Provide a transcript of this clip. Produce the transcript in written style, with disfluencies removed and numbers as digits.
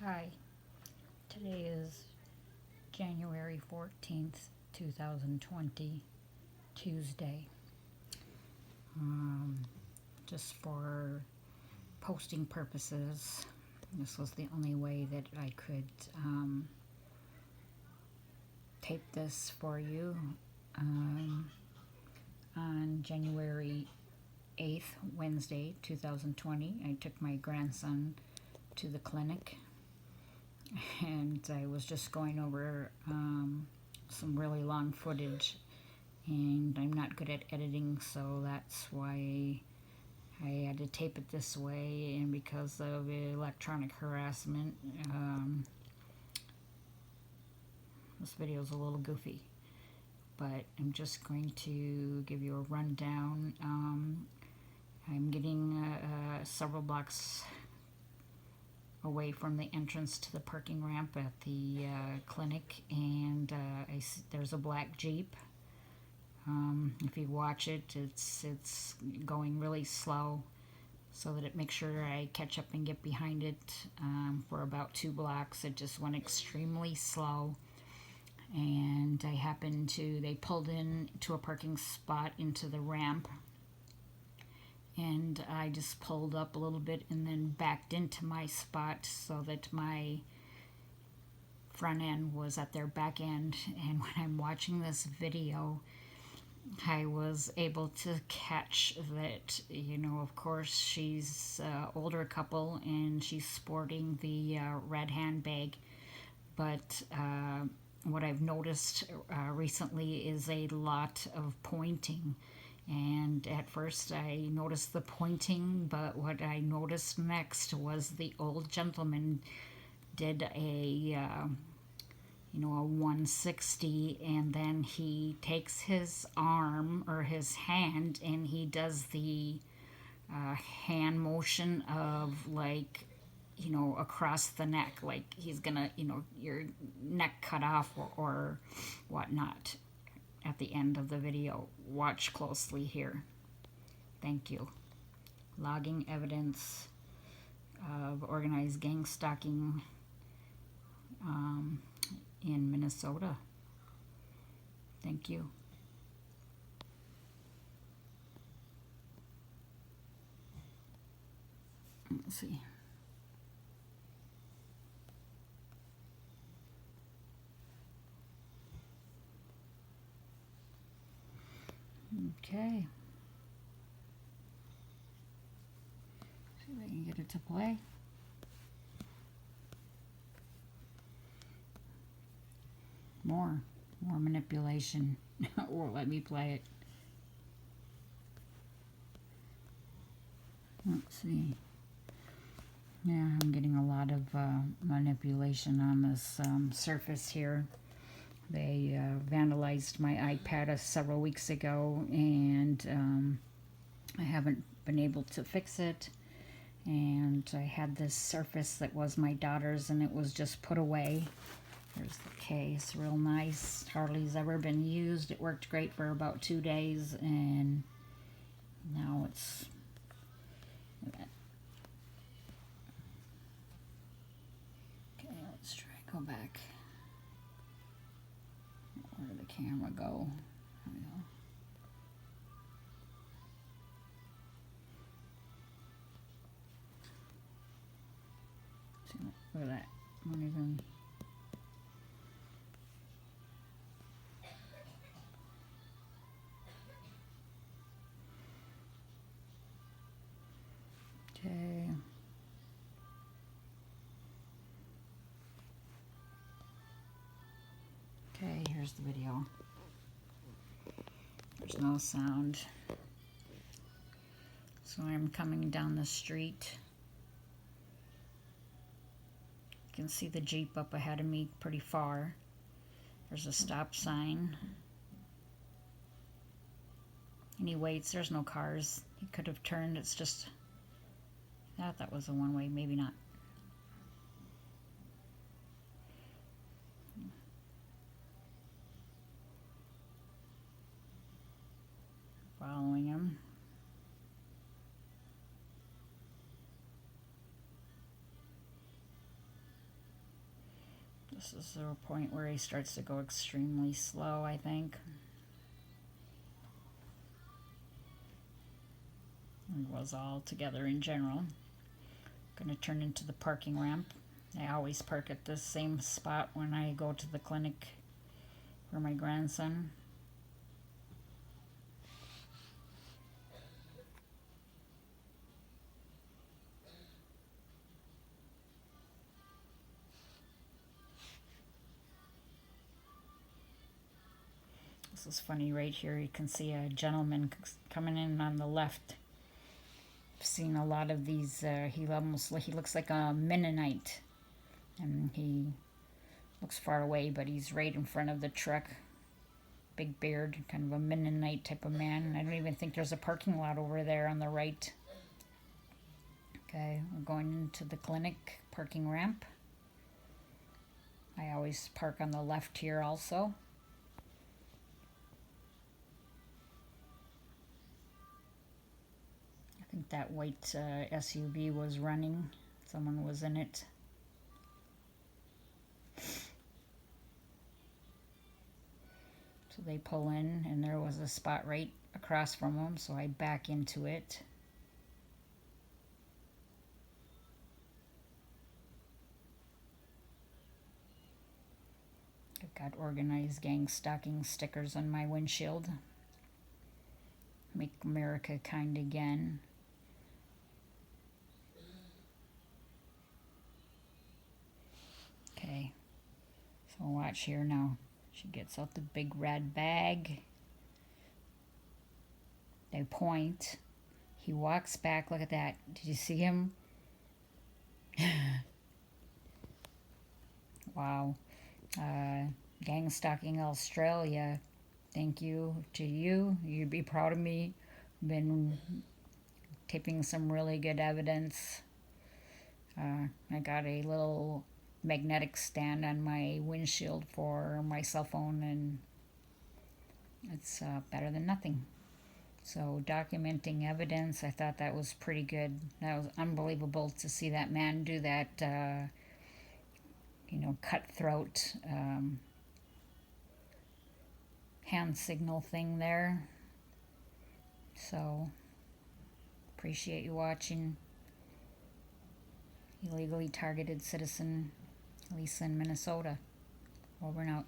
Hi, today is January 14th, 2020, Tuesday. Just for posting purposes, this was the only way that I could tape this for you. On January 8th, Wednesday, 2020, I took my grandson to the clinic, and I was just going over some really long footage, and I'm not good at editing, so that's why I had to tape it this way. And because of electronic harassment, this video is a little goofy, but I'm just going to give you a rundown. I'm getting several blocks away from the entrance to the parking ramp at the clinic, and there's a black Jeep. If you watch it, it's going really slow, so that it makes sure I catch up and get behind it. For about 2 blocks, it just went extremely slow, and they pulled in to a parking spot into the ramp, and I just pulled up a little bit and then backed into my spot so that my front end was at their back end. And when I'm watching this video, I was able to catch that, of course, she's an older couple and she's sporting the red handbag. But what I've noticed recently is a lot of pointing. And at first I noticed the pointing, but what I noticed next was the old gentleman did a 160, and then he takes his arm or his hand and he does the hand motion of, like, across the neck, like he's gonna, your neck cut off or whatnot. At the end of the video, watch closely here. Thank you. Logging evidence of organized gang stalking in Minnesota. Thank you. Let's see. Okay. See if I can get it to play. More manipulation. Won't let me play it. Let's see. Yeah, I'm getting a lot of manipulation on this surface here. They vandalized my iPad several weeks ago, and I haven't been able to fix it. And I had this surface that was my daughter's, and it was just put away. There's the case, real nice. Hardly's ever been used. It worked great for about 2 days, and now it's... Okay, let's try and go back. Where did the camera go? There we go. See, look at that. Won't even... Okay. Okay, here's the video. There's no sound. So I'm coming down the street. You can see the Jeep up ahead of me pretty far. There's a stop sign. And he waits. There's no cars. He could have turned. It's just... I thought that was a one-way. Maybe not. Following him. This is the point where he starts to go extremely slow, I think. It was all together in general. Going to turn into the parking ramp. I always park at the same spot when I go to the clinic for my grandson. This is funny right here. You can see a gentleman coming in on the left. I've seen a lot of these. He looks like a Mennonite, and he looks far away, but he's right in front of the truck. Big beard, kind of a Mennonite type of man. I don't even think there's a parking lot over there on the right. Okay, we're going into the clinic parking ramp. I always park on the left here also. I think that white SUV was running. Someone was in it. So they pull in, and there was a spot right across from them, so I back into it. I've got organized Gangstalking stickers on my windshield. Make America kind again. Okay, so watch here now. She gets out the big red bag. They point. He walks back. Look at that. Did you see him? Wow. Gangstalking Australia. Thank you to you. You'd be proud of me. Been taping some really good evidence. I got a little magnetic stand on my windshield for my cell phone, and it's better than nothing. So documenting evidence, I thought that was pretty good. That was unbelievable to see that man do that, cutthroat hand signal thing there. So appreciate you watching. Illegally targeted citizen, Lisa in Minnesota. Over and out.